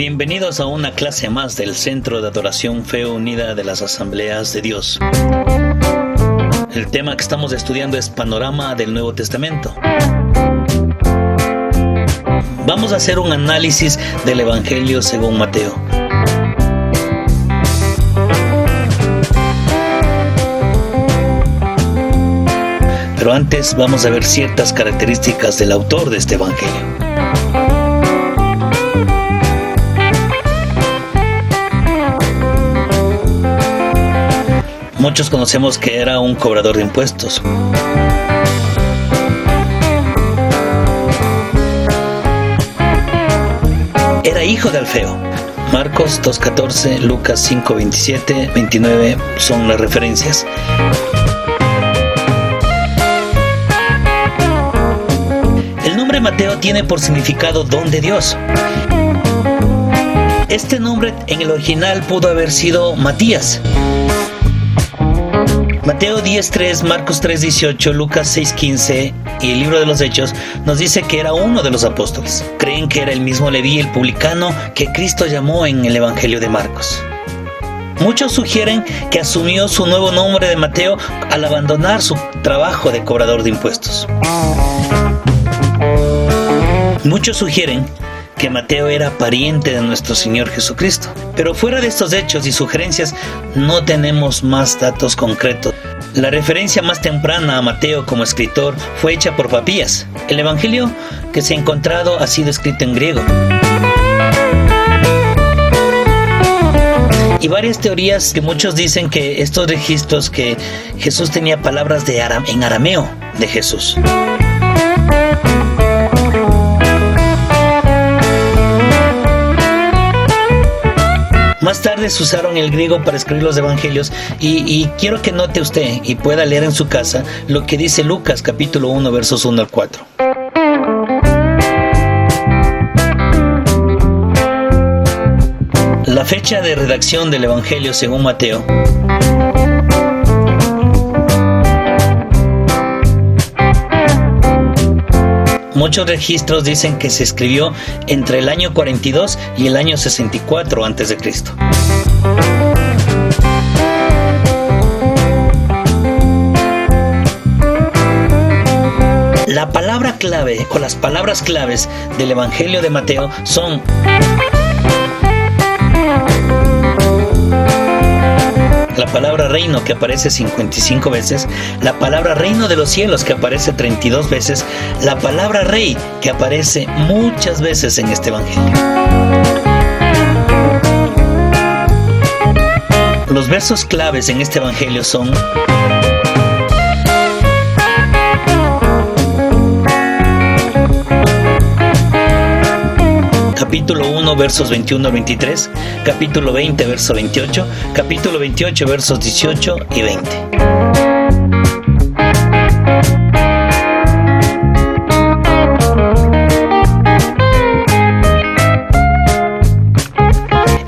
Bienvenidos a una clase más del Centro de Adoración Fe Unida de las Asambleas de Dios. El tema que estamos estudiando es Panorama del Nuevo Testamento. Vamos a hacer un análisis del Evangelio según Mateo. Pero antes vamos a ver ciertas características del autor de este Evangelio. Muchos conocemos que era un cobrador de impuestos. Era hijo de Alfeo. Marcos 2:14, Lucas 5:27, 29 son las referencias. El nombre Mateo tiene por significado don de Dios. Este nombre en el original pudo haber sido Matías. Mateo 10:3, Marcos 3:18, Lucas 6:15 y el libro de los Hechos nos dice que era uno de los apóstoles. Creen que era el mismo Leví, el publicano, que Cristo llamó en el Evangelio de Marcos. Muchos sugieren que asumió su nuevo nombre de Mateo al abandonar su trabajo de cobrador de impuestos. Muchos sugieren que Mateo era pariente de nuestro Señor Jesucristo. Pero fuera de estos hechos y sugerencias, no tenemos más datos concretos. La referencia más temprana a Mateo como escritor fue hecha por Papías. El Evangelio que se ha encontrado ha sido escrito en griego. Y varias teorías que muchos dicen que estos registros que Jesús tenía palabras en arameo de Jesús. Más tarde se usaron el griego para escribir los evangelios y quiero que note usted y pueda leer en su casa lo que dice Lucas capítulo 1 versos 1 al 4. La fecha de redacción del evangelio según Mateo muchos registros dicen que se escribió entre el año 42 y el año 64 a.C. La palabra clave o las palabras claves del Evangelio de Mateo son la palabra reino, que aparece 55 veces, la palabra reino de los cielos, que aparece 32 veces, la palabra rey, que aparece muchas veces en este evangelio. Los versos claves en este evangelio son capítulo 1, versos 21 al 23, capítulo 20, verso 28, capítulo 28, versos 18 y 20.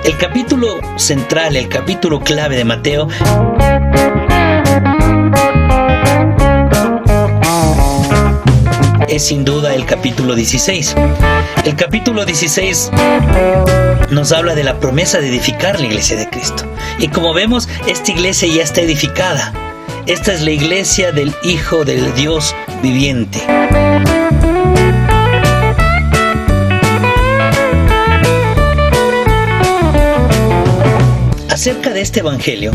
El capítulo central, el capítulo clave de Mateo es sin duda el capítulo 16. El capítulo 16 nos habla de la promesa de edificar la iglesia de Cristo. Y como vemos, esta iglesia ya está edificada. Esta es la iglesia del Hijo del Dios viviente. Acerca de este evangelio,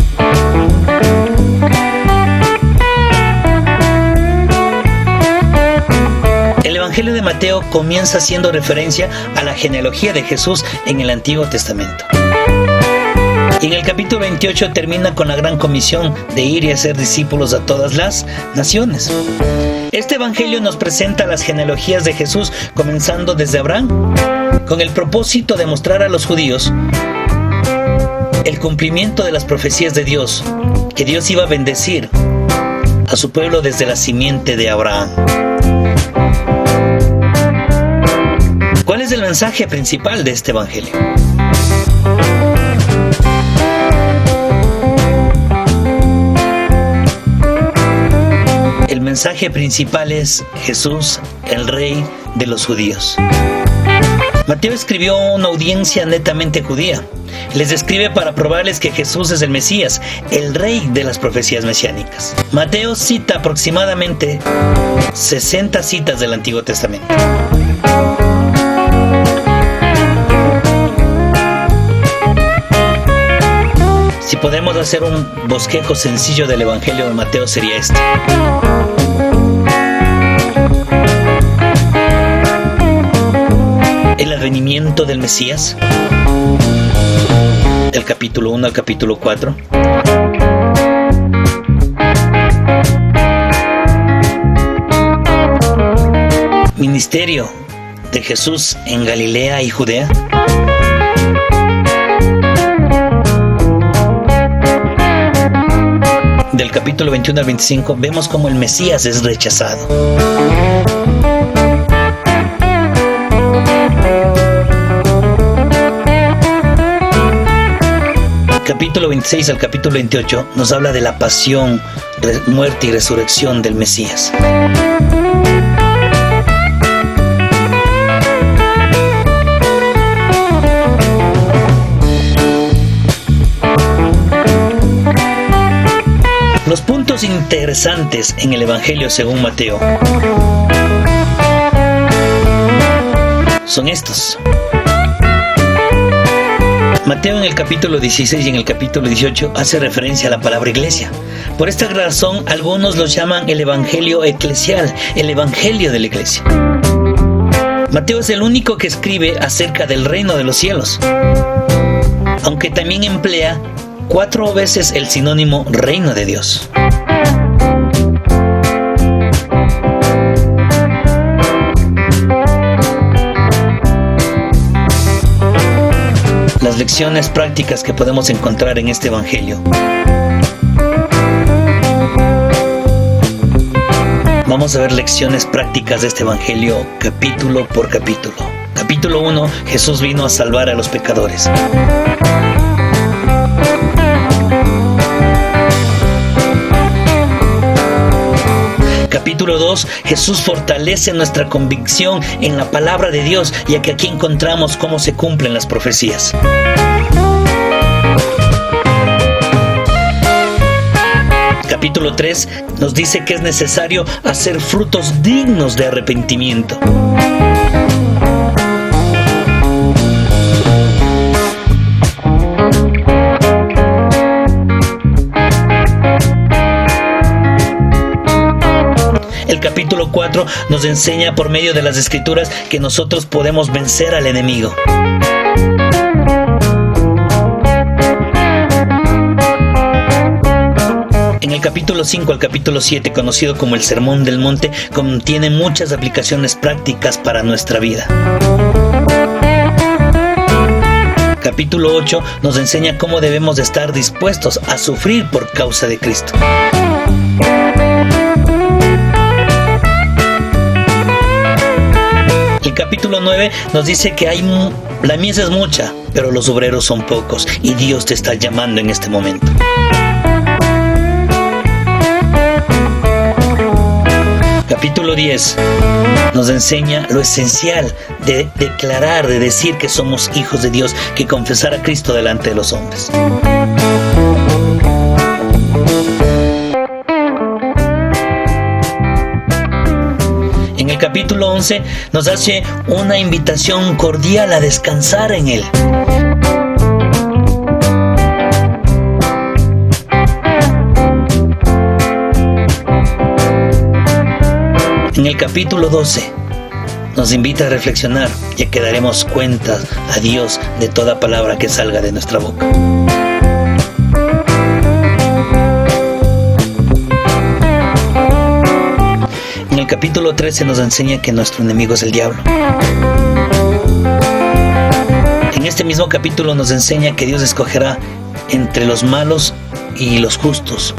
el Evangelio de Mateo comienza haciendo referencia a la genealogía de Jesús en el Antiguo Testamento. Y en el capítulo 28 termina con la gran comisión de ir y hacer discípulos a todas las naciones. Este Evangelio nos presenta las genealogías de Jesús comenzando desde Abraham, con el propósito de mostrar a los judíos el cumplimiento de las profecías de Dios, que Dios iba a bendecir a su pueblo desde la simiente de Abraham. ¿Cuál es el mensaje principal de este evangelio? El mensaje principal es Jesús, el Rey de los judíos. Mateo escribió a una audiencia netamente judía. Les describe para probarles que Jesús es el Mesías, el rey de las profecías mesiánicas. Mateo cita aproximadamente 60 citas del Antiguo Testamento. Si podemos hacer un bosquejo sencillo del Evangelio de Mateo, sería este. El advenimiento del Mesías, del capítulo 1 al capítulo 4. Ministerio de Jesús en Galilea y Judea. Del capítulo 21 al 25 vemos cómo el Mesías es rechazado. Capítulo 26 al capítulo 28 nos habla de la pasión, muerte y resurrección del Mesías. Los puntos interesantes en el Evangelio según Mateo son estos. Mateo en el capítulo 16 y en el capítulo 18 hace referencia a la palabra iglesia. Por esta razón, algunos los llaman el Evangelio eclesial, el Evangelio de la iglesia. Mateo es el único que escribe acerca del reino de los cielos, aunque también emplea 4 veces el sinónimo reino de Dios. Las lecciones prácticas que podemos encontrar en este Evangelio. Vamos a ver lecciones prácticas de este Evangelio capítulo por capítulo. Capítulo 1, Jesús vino a salvar a los pecadores. Capítulo 2, Jesús fortalece nuestra convicción en la palabra de Dios, ya que aquí encontramos cómo se cumplen las profecías. Capítulo 3 nos dice que es necesario hacer frutos dignos de arrepentimiento. El capítulo 4 nos enseña por medio de las Escrituras que nosotros podemos vencer al enemigo. En el capítulo 5 al capítulo 7, conocido como el Sermón del Monte, contiene muchas aplicaciones prácticas para nuestra vida. Capítulo 8 nos enseña cómo debemos estar dispuestos a sufrir por causa de Cristo. El capítulo 9 nos dice que la mies es mucha, pero los obreros son pocos y Dios te está llamando en este momento. Capítulo 10 nos enseña lo esencial de declarar, de decir que somos hijos de Dios, que confesar a Cristo delante de los hombres. En el capítulo 11 nos hace una invitación cordial a descansar en Él. En el capítulo 12 nos invita a reflexionar, ya que daremos cuenta a Dios de toda palabra que salga de nuestra boca. En el capítulo 13 nos enseña que nuestro enemigo es el diablo. En este mismo capítulo nos enseña que Dios escogerá entre los malos y los justos.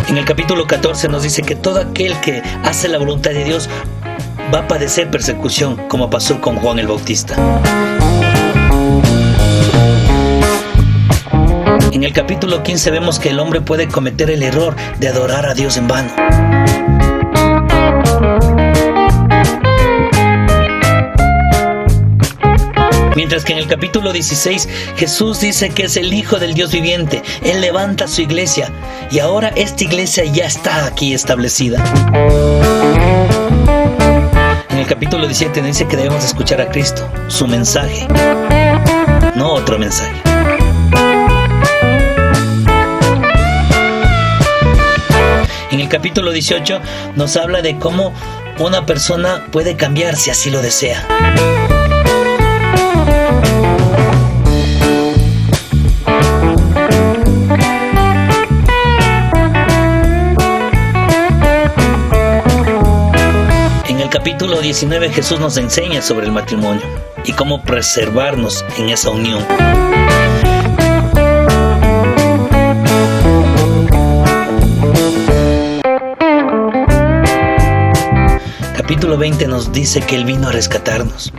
En el capítulo 14 nos dice que todo aquel que hace la voluntad de Dios va a padecer persecución, como pasó con Juan el Bautista. En el capítulo 15 vemos que el hombre puede cometer el error de adorar a Dios en vano. Mientras que en el capítulo 16 Jesús dice que es el Hijo del Dios viviente. Él levanta su iglesia y ahora esta iglesia ya está aquí establecida. En el capítulo 17 dice que debemos escuchar a Cristo, su mensaje, no otro mensaje. En el capítulo 18 nos habla de cómo una persona puede cambiar si así lo desea. En el capítulo 19 Jesús nos enseña sobre el matrimonio y cómo preservarnos en esa unión. Capítulo 20 nos dice que Él vino a rescatarnos.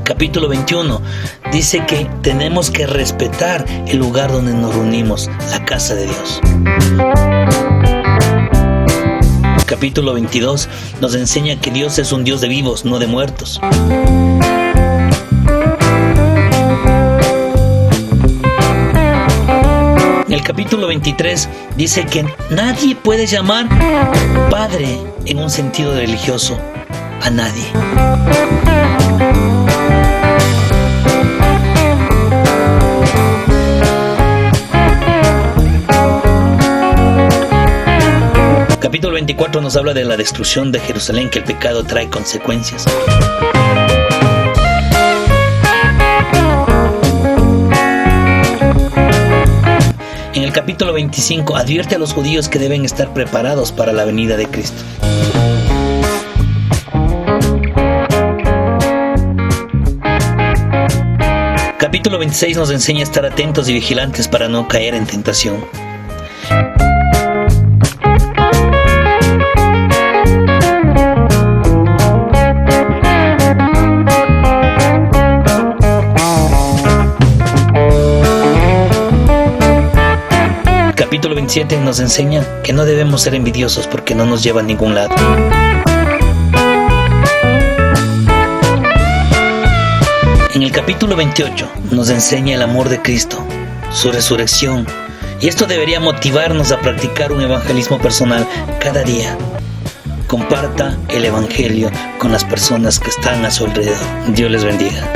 Capítulo 21 dice que tenemos que respetar el lugar donde nos reunimos, la casa de Dios. Capítulo 22 nos enseña que Dios es un Dios de vivos, no de muertos. En el capítulo 23 dice que nadie puede llamar padre en un sentido religioso a nadie. Capítulo 24 nos habla de la destrucción de Jerusalén, que el pecado trae consecuencias. En el capítulo 25 advierte a los judíos que deben estar preparados para la venida de Cristo. Capítulo 26 nos enseña a estar atentos y vigilantes para no caer en tentación. Capítulo 27 nos enseña que no debemos ser envidiosos porque no nos lleva a ningún lado. En el capítulo 28 nos enseña el amor de Cristo, su resurrección, y esto debería motivarnos a practicar un evangelismo personal cada día. Comparta el evangelio con las personas que están a su alrededor. Dios les bendiga.